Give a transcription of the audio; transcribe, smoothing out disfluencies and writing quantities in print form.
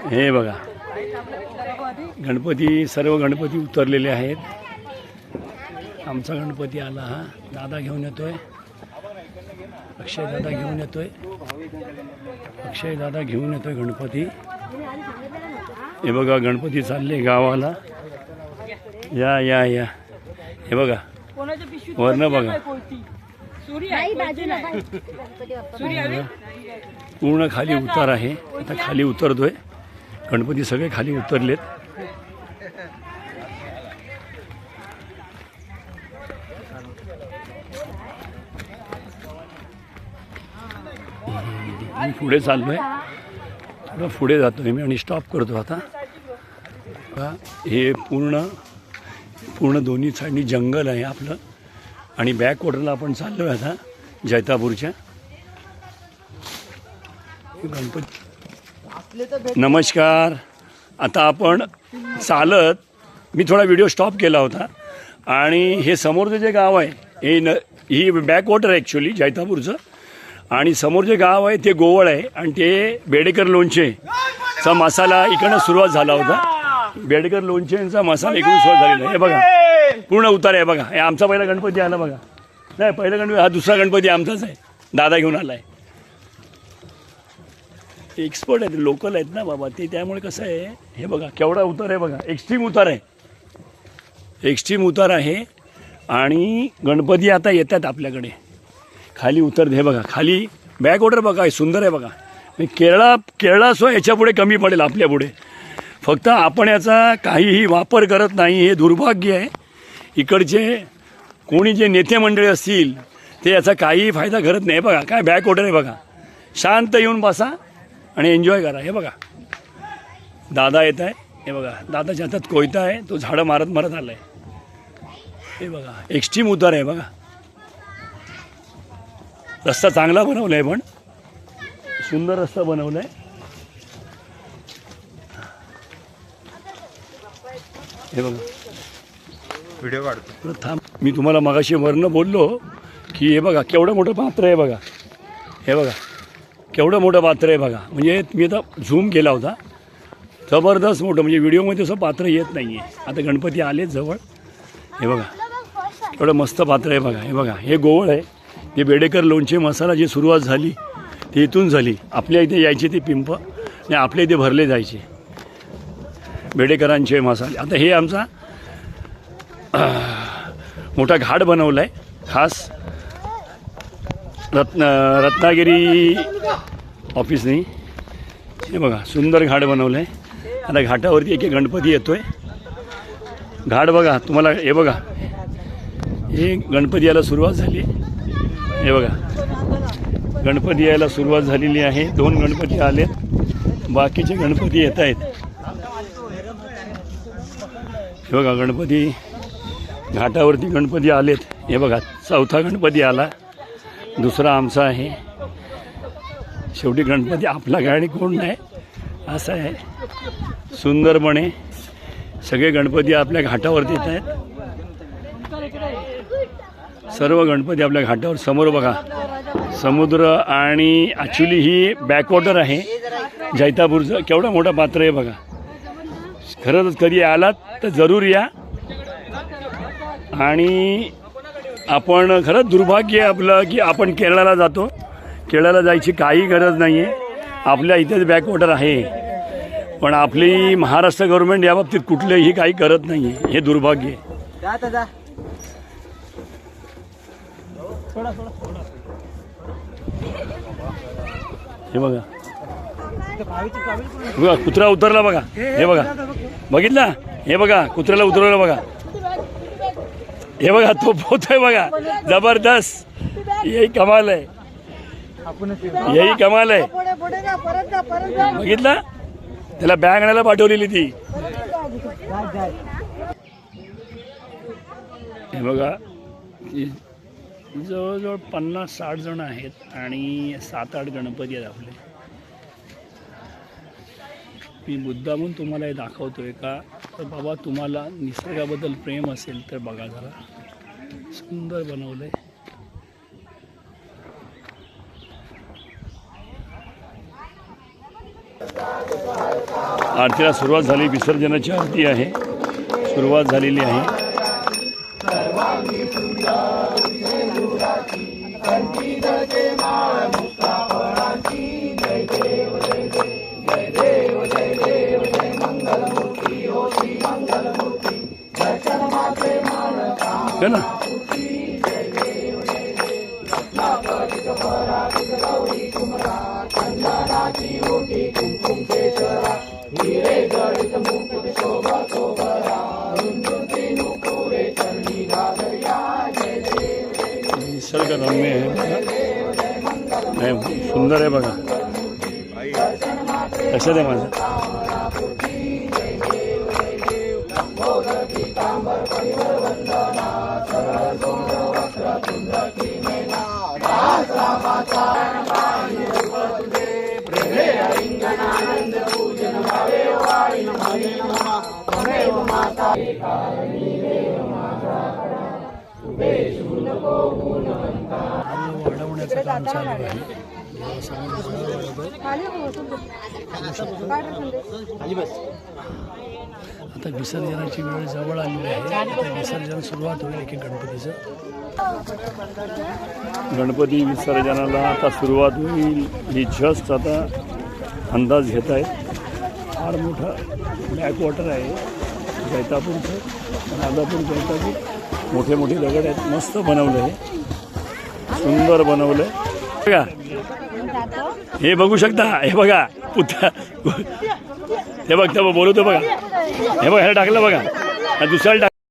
हे बघा गणपती, सर्व गणपती उतरलेले आहेत. आमचा गणपती आला, हा दादा घेऊन येतोय, अक्षय दादा घेऊन येतोय, अक्षय दादा घेऊन येतोय गणपती. हे बघा गणपती चालले गावाला. या या या, हे बघा वरनं बघा पूर्ण खाली उतार आहे. आता खाली उतरतोय गणपती, सगळे खाली उतरलेत. मी पुढे चाललोय, थोडं पुढे जातोय मी आणि स्टॉप करतो आता. हे पूर्ण दोन्ही साईडनी जंगल आहे आपलं आणि बॅक वॉटरला आपण चाललोय आता जैतापूरच्या. गणपती नमस्कार. आता आपण चालत, मी थोडा व्हिडिओ स्टॉप केला होता आणि हे समोरचं जे गाव आहे ही बॅक वॉटर आहे ॲक्च्युली जैतापूरचं. आणि समोर जे गाव आहे ते गोवळ आहे आणि ते बेडेकर लोणचेचा मसाला इकडनं सुरुवात झाला होता. बेडेकर लोणचेंचा मसाला इकडून सुरुवात झालेला आहे. हे बघा पूर्ण उतार आहे बघा. हे आमचा पहिला गणपती आला बघा. नाही पहिला गणपती, हा दुसरा गणपती आमचाच आहे, दादा घेऊन आला आहे. एक्सपर्ट आहेत, लोकल आहेत ना बाबा ते, त्यामुळे कसं आहे हे बघा केवढा उतार आहे बघा. एक्स्ट्रीम उतार आहे, एक्स्ट्रीम उतार आहे. आणि गणपती आता येतात आपल्याकडे, खाली उतरते. हे बघा खाली बॅक वॉटर बघा, हे सुंदर आहे बघा. केरळा सो याच्या पुढे कमी पडेल आपल्या पुढे. फक्त आपण याचा काहीही वापर करत नाही, हे दुर्भाग्य आहे. इकडचे कोणी जे नेते मंडळी असतील ते याचा काहीही फायदा करत नाही. बघा काय बॅक वॉटर आहे बघा. शांत येऊन बसा आणि एन्जॉय करा. हे बघा दादा येत आहे, हे बघा दादाच्या हातात कोयता आहे, तो झाडं मारत मारत आला आहे. हे बघा एक्स्ट्रीम उतार आहे बघा. रस्ता चांगला बनवला आहे, पण सुंदर रस्ता बनवला आहे. हे बघा व्हिडिओ काढतो थांब. मी तुम्हाला मगाशी वरनं बोललो की हे बघा केवढं मोठं पात्र आहे बघा. हे बघा केवढं मोठं पात्र आहे बघा. म्हणजे मी आता झूम केला होता, जबरदस्त मोठं, म्हणजे व्हिडिओमध्ये असं पात्र येत नाही आहे. आता गणपती आलेत जवळ. हे बघा केवढं मस्त पात्र आहे बघा. हे बघा हे गोवळ आहे. हे बेडेकर लोणचे मसाला जी सुरुवात झाली ती इथून झाली. आपल्या इथे यायचे ते पिंप आणि आपल्या इथे भरले जायचे बेडेकरांचे मसाले. आता हे आमचा मोठा घाट बनवला आहे खास रत्नागिरी ऑफिसने. हे बघा सुंदर घाट बनवलं आहे. आता घाटावरती एक गणपती येतो आहे. घाट बघा तुम्हाला, हे बघा हे गणपती यायला सुरुवात झाली. हे बघा गणपती यायला सुरुवात झालेली आहे. 2 गणपती आलेत, बाकीचे गणपती येत आहेत. हे बघा गणपती घाटावरती गणपती आलेत. हे बघा 4था गणपती आला, दुसरा आमचा आहे. शेवटी गणपती आपला गाडी कोण नाही असं आहे. सुंदरपणे सगळे गणपती आपल्या घाटावरती येत आहेत. सर्व गणपती आपल्या घाटावर. समोर बघा समुद्र आणि ॲक्च्युली ही बॅकवॉटर आहे जैतापूरचं. केवढं मोठं पात्र आहे बघा. खरंच कधी आलात तर जरूर या. आणि आपण खरंच दुर्भाग्य आहे आपलं की आपण केरळाला जातो. केरळाला जायची काही गरज नाही आहे, आपल्या इथेच बॅकवॉटर आहे. पण आपली महाराष्ट्र गव्हर्नमेंट याबाबतीत कुठलेही काही करत नाही आहे, हे दुर्भाग्य आहे. हे बघा बघा कुत्रा उतरला बघा. हे बघा बघितला, हे बघा कुत्र्याला उतरवलं बघा. हे बघा तो पोहतोय बघा, जबरदस्त. यही कमाल आहे, यही कमाल आहे. बघितला, त्याला बॅग आणायला पाठवलेली ती. हे बघा जवळजवळ 50-60 जण आहेत आणि 7-8 गणपती आहेत आपले. मी मुद्दामून तुम्हाला हे दाखवतोय का तर बाबा तुम्हाला निसर्गाबद्दल प्रेम असेल तर बघा, जरा सुंदर बनवलंय. आरतीला सुरुवात झाली. विसर्जनाची आरती आहे, सुरुवात झालेली आहे. है ना. निसर्गरम्य आहे नाही, सुंदर आहे बघा. लक्षात आहे माझं. वाढवण्याचं काम चालू आहे. आता विसर्जनाची वेळ जवळ आलेली आहे. आता विसर्जन सुरुवात होईल एक गणपतीचं. गणपती विसर्जनाला आता सुरुवात होईल. ही जस्ट आता अंदाज घेत आहेत. फार मोठं बॅकवॉटर आहे जैतापूरचं, राजापूर जैतापूर. मोठे मोठे दगड आहेत. मस्त बनवलं आहे, सुंदर बनवलं आहे बघा. हे बघू शकता. हे बघा हे बघता बोलवतो बघा. हे बघा ह्याला टाकलं बघा, दुसऱ्याला